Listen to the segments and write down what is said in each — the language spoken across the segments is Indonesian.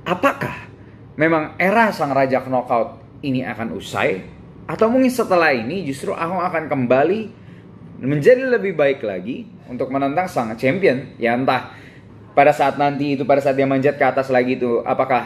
apakah memang era sang raja knockout ini akan usai? Atau mungkin setelah ini justru Ahong akan kembali menjadi lebih baik lagi untuk menentang sang champion? Ya entah pada saat nanti itu, pada saat dia manjat ke atas lagi itu, apakah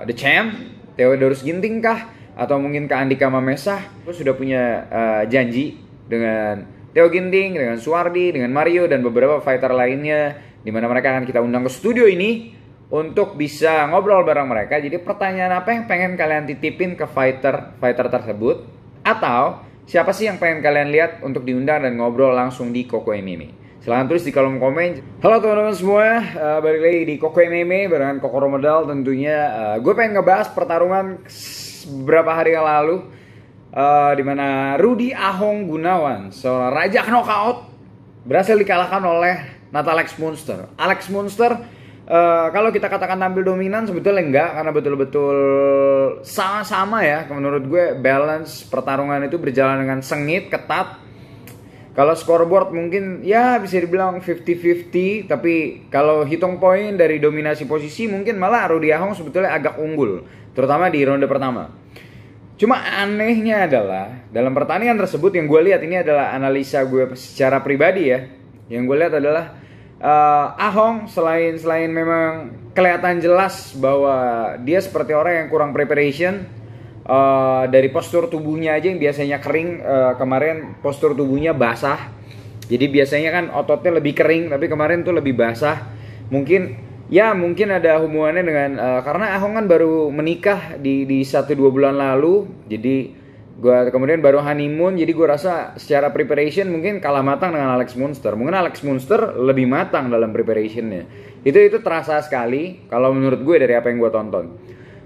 The Champ, Theodorus Ginting kah? Atau mungkin ke Andika Mamesah? Gue sudah punya janji dengan Theo Ginting, dengan Suwardi, dengan Mario, dan beberapa fighter lainnya, dimana mereka akan kita undang ke studio ini untuk bisa ngobrol bareng mereka. Jadi pertanyaan apa yang pengen kalian titipin ke fighter tersebut? Atau siapa sih yang pengen kalian lihat untuk diundang dan ngobrol langsung di Koko MMA? Silahkan tulis di kolom komen. Halo teman-teman semua, balik lagi di Koko MMA barengan Koko Romedal tentunya. Gue pengen ngebahas pertarungan beberapa hari yang lalu, dimana Rudy Ahong Gunawan, seorang raja knockout, berhasil dikalahkan oleh Alex Munster. Alex Munster, kalau kita katakan tampil dominan, sebetulnya enggak, karena betul-betul sama-sama ya. Menurut gue balance pertarungan itu berjalan dengan sengit, ketat. Kalau scoreboard mungkin ya bisa dibilang 50-50, tapi kalau hitung poin dari dominasi posisi mungkin malah Rudy Ahong sebetulnya agak unggul, terutama di ronde pertama. Cuma anehnya adalah dalam pertandingan tersebut, yang gue lihat, ini adalah analisa gue secara pribadi ya, yang gue lihat adalah Ahong selain memang kelihatan jelas bahwa dia seperti orang yang kurang preparation. Dari postur tubuhnya aja yang biasanya kering, kemarin postur tubuhnya basah. Jadi biasanya kan ototnya lebih kering, tapi kemarin tuh lebih basah. Mungkin ada hubungannya dengan karena Ahong kan baru menikah di 1-2 bulan lalu. Jadi gua kemudian baru honeymoon, jadi gue rasa secara preparation mungkin kalah matang dengan Alex Munster. Mungkin Alex Munster lebih matang dalam preparationnya. Itu terasa sekali kalau menurut gue dari apa yang gue tonton.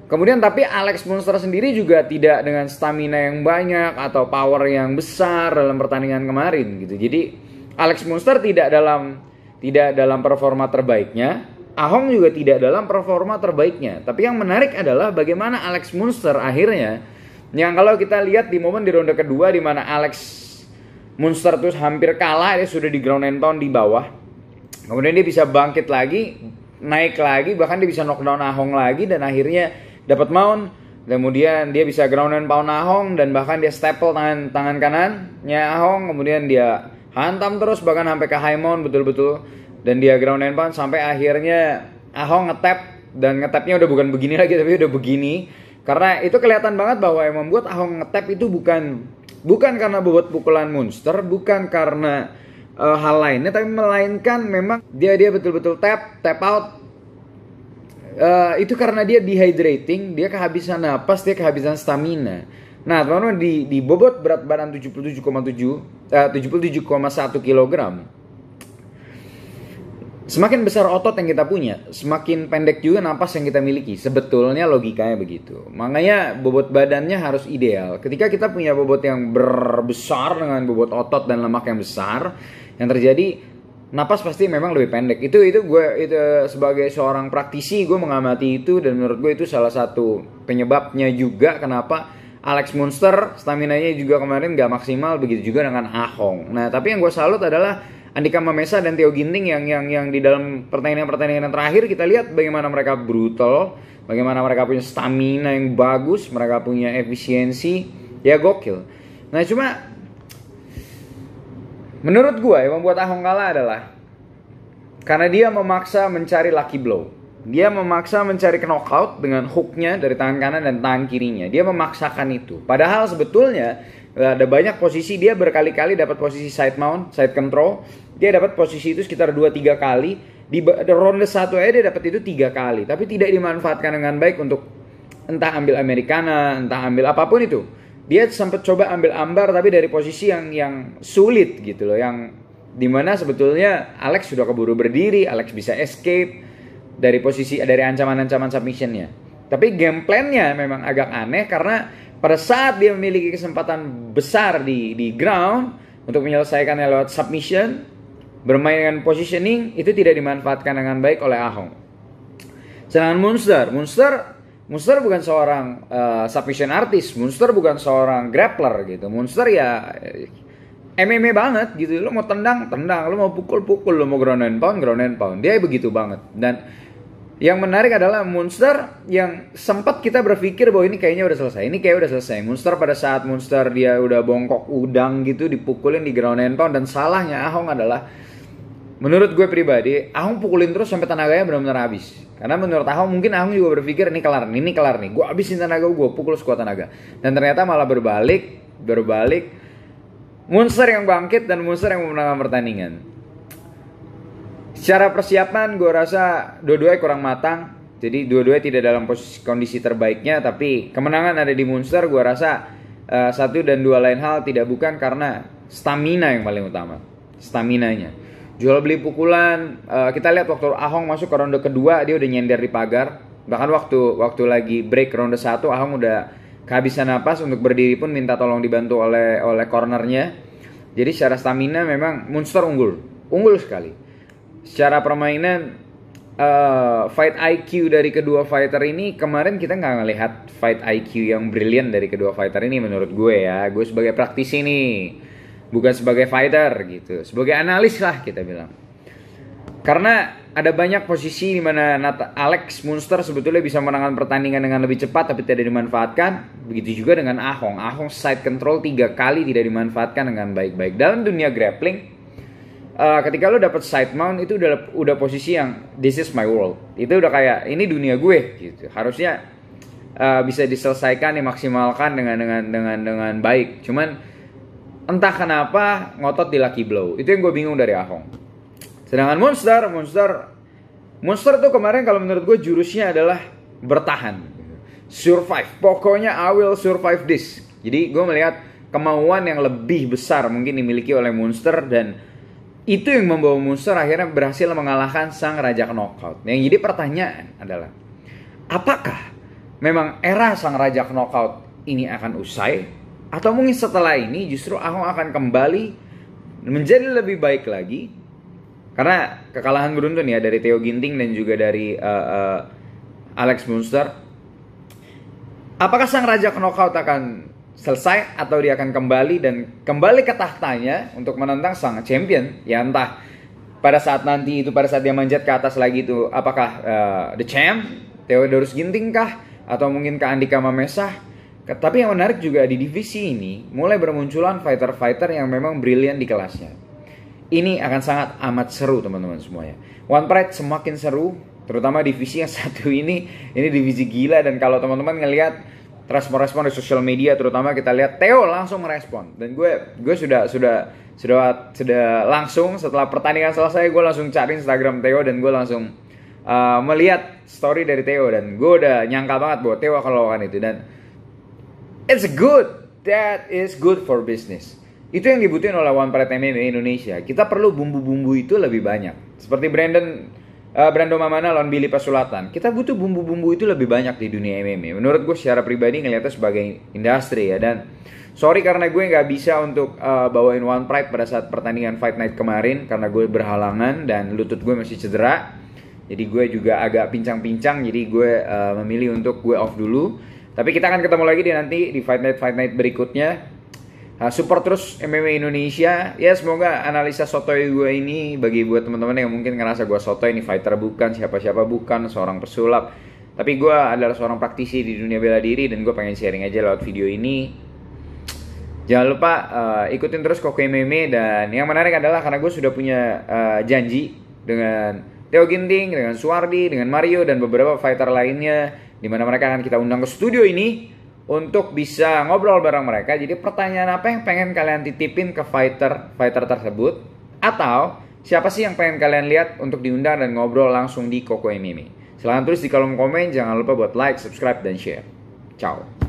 Kemudian tapi Alex Munster sendiri juga tidak dengan stamina yang banyak atau power yang besar dalam pertandingan kemarin gitu. Jadi Alex Munster tidak dalam performa terbaiknya, Ahong juga tidak dalam performa terbaiknya. Tapi yang menarik adalah bagaimana Alex Munster akhirnya, yang kalau kita lihat di momen di ronde kedua di mana Alex Munster tuh hampir kalah, dia sudah di ground and pound di bawah. Kemudian dia bisa bangkit lagi, naik lagi, bahkan dia bisa knockdown Ahong lagi dan akhirnya dapat mount. Kemudian dia bisa ground and pound Ahong dan bahkan dia staple tangan kanannya Ahong, kemudian dia hantam terus bahkan sampai ke high mount betul-betul, dan dia ground and pound sampai akhirnya Ahong ngetap, dan ngetapnya udah bukan begini lagi tapi udah begini. Karena itu kelihatan banget bahwa yang membuat Ahong ngetap itu bukan karena bobot pukulan Munster, bukan karena hal lainnya, tapi melainkan memang dia betul-betul tap out. Itu karena dia dehydrating, dia kehabisan napas, dia kehabisan stamina. Nah teman-teman, di bobot berat badan 77,1 kg, semakin besar otot yang kita punya, semakin pendek juga napas yang kita miliki. Sebetulnya logikanya begitu. Makanya bobot badannya harus ideal. Ketika kita punya bobot yang besar dengan bobot otot dan lemak yang besar, yang terjadi napas pasti memang lebih pendek. Itu gue sebagai seorang praktisi, gue mengamati itu, dan menurut gue itu salah satu penyebabnya juga kenapa Alex Munster staminanya juga kemarin gak maksimal, begitu juga dengan Ahong. Nah tapi yang gue salut adalah Andika Mamesah dan Theo Ginting yang di dalam pertandingan terakhir kita lihat bagaimana mereka brutal, bagaimana mereka punya stamina yang bagus, mereka punya efisiensi, ya gokil. Nah cuma menurut gue yang membuat Ahong kalah adalah karena dia memaksa mencari lucky blow. Dia memaksa mencari knockout dengan hooknya dari tangan kanan dan tangan kirinya. Dia memaksakan itu. Padahal sebetulnya ada banyak posisi, dia berkali-kali dapat posisi side mount, side control. Dia dapat posisi itu sekitar 2-3 kali. Di ronde 1 aja dia dapat itu 3 kali. Tapi tidak dimanfaatkan dengan baik untuk entah ambil Americana, entah ambil apapun itu. Dia sempat coba ambil ambar tapi dari posisi yang sulit gitu loh, yang dimana sebetulnya Alex sudah keburu berdiri, Alex bisa escape dari ancaman-ancaman submissionnya. Tapi game plan-nya memang agak aneh karena pada saat dia memiliki kesempatan besar di ground untuk menyelesaikannya lewat submission, bermain dengan positioning, itu tidak dimanfaatkan dengan baik oleh Ahong. Sedangkan Munster bukan seorang submission artist, Munster bukan seorang grappler gitu. Munster ya MMA banget gitu. Lo mau tendang, lo mau pukul, lo mau ground and pound. Dia begitu banget. Dan Yang menarik adalah Munster yang sempat kita berpikir bahwa ini kayaknya udah selesai. Ini kayak udah selesai. Munster pada saat Munster dia udah bongkok udang gitu, dipukulin di ground and pound. Dan salahnya Ahong adalah, menurut gue pribadi, Ahong pukulin terus sampai tenaganya benar-benar habis. Karena menurut Ahong, mungkin Ahong juga berpikir ini kelar nih. Gue habisin tenaga gue pukul sekuat tenaga. Dan ternyata malah berbalik. Munster yang bangkit dan Munster yang memenangkan pertandingan. Secara persiapan gue rasa dua-duanya kurang matang. Jadi dua-duanya tidak dalam kondisi terbaiknya. Tapi kemenangan ada di Munster. Gue rasa satu dan dua lain hal tidak bukan karena stamina yang paling utama. Staminanya. Jual beli pukulan. Kita lihat waktu Ahong masuk ke ronde kedua, dia udah nyender di pagar. Bahkan waktu lagi break ronde 1, Ahong udah kehabisan napas, untuk berdiri pun minta tolong dibantu oleh cornernya. Jadi secara stamina memang Munster unggul sekali. Secara permainan, fight IQ dari kedua fighter ini, kemarin kita nggak ngelihat fight IQ yang brilian dari kedua fighter ini menurut gue ya. Gue sebagai praktisi nih, bukan sebagai fighter gitu, sebagai analis lah kita bilang. Karena ada banyak posisi di mana Alex Munster sebetulnya bisa menangkan pertandingan dengan lebih cepat tapi tidak dimanfaatkan. Begitu juga dengan Ahong. Ahong side control 3 kali tidak dimanfaatkan dengan baik-baik. Dalam dunia grappling, ketika lo dapet side mount itu udah posisi yang this is my world. Itu udah kayak ini dunia gue gitu. Harusnya bisa diselesaikan, dimaksimalkan dengan baik. Cuman entah kenapa ngotot di lucky blow. Itu yang gue bingung dari Ahong. Sedangkan Munster tuh kemarin kalau menurut gue jurusnya adalah bertahan, survive. Pokoknya I will survive this. Jadi gue melihat kemauan yang lebih besar mungkin dimiliki oleh Munster, dan itu yang membawa Munster akhirnya berhasil mengalahkan sang raja knockout. Yang jadi pertanyaan adalah, apakah memang era sang raja knockout ini akan usai? Atau mungkin setelah ini justru Ahong akan kembali menjadi lebih baik lagi? Karena kekalahan beruntun ya dari Theo Ginting dan juga dari Alex Munster. Apakah sang raja knockout akan selesai atau dia akan kembali ke tahtanya untuk menentang sang champion? Ya entah pada saat dia manjat ke atas lagi itu, apakah the champ Theodorus Ginting kah, atau mungkin ke Andika Mamesah? Tapi yang menarik juga di divisi ini mulai bermunculan fighter-fighter yang memang brilian di kelasnya. Ini akan sangat amat seru teman-teman semuanya. One Pride semakin seru, terutama divisi yang satu ini divisi gila. Dan kalau teman-teman ngelihat respon-respon di sosial media, terutama kita lihat Theo langsung merespon. Dan gue sudah langsung setelah pertandingan selesai, gue langsung cari Instagram Theo dan gue langsung melihat story dari Theo, dan gue udah nyangka banget bahwa Theo akan lakukan itu. Dan it's good, that is good for business. Itu yang dibutuhin oleh One Pride MMA Indonesia. Kita perlu bumbu-bumbu itu lebih banyak. Seperti Brando Mamana lawan Billy Pasulatan. Kita butuh bumbu-bumbu itu lebih banyak di dunia MMA. Menurut gue secara pribadi ngeliatnya sebagai industri ya. Dan sorry karena gue gak bisa untuk bawain One Pride pada saat pertandingan Fight Night kemarin. Karena gue berhalangan dan lutut gue masih cedera. Jadi gue juga agak pincang-pincang. Jadi gue memilih untuk gue off dulu. Tapi kita akan ketemu lagi nanti di Fight Night berikutnya. Support terus MMA Indonesia. Ya semoga analisa sotoy gue ini bagi buat teman-teman yang mungkin ngerasa gue sotoy, ini fighter bukan, siapa-siapa bukan, seorang pesulap. Tapi gue adalah seorang praktisi di dunia bela diri dan gue pengen sharing aja lewat video ini. Jangan lupa ikutin terus Koko MMA. Dan yang menarik adalah karena gue sudah punya janji dengan Theo Ginting, dengan Suwardi, dengan Mario dan beberapa fighter lainnya, dimana mereka akan kita undang ke studio ini untuk bisa ngobrol bareng mereka. Jadi pertanyaan apa yang pengen kalian titipin ke fighter tersebut, atau siapa sih yang pengen kalian lihat untuk diundang dan ngobrol langsung di Koko MMA? Silahkan tulis di kolom komen. Jangan lupa buat like, subscribe, dan share. Ciao.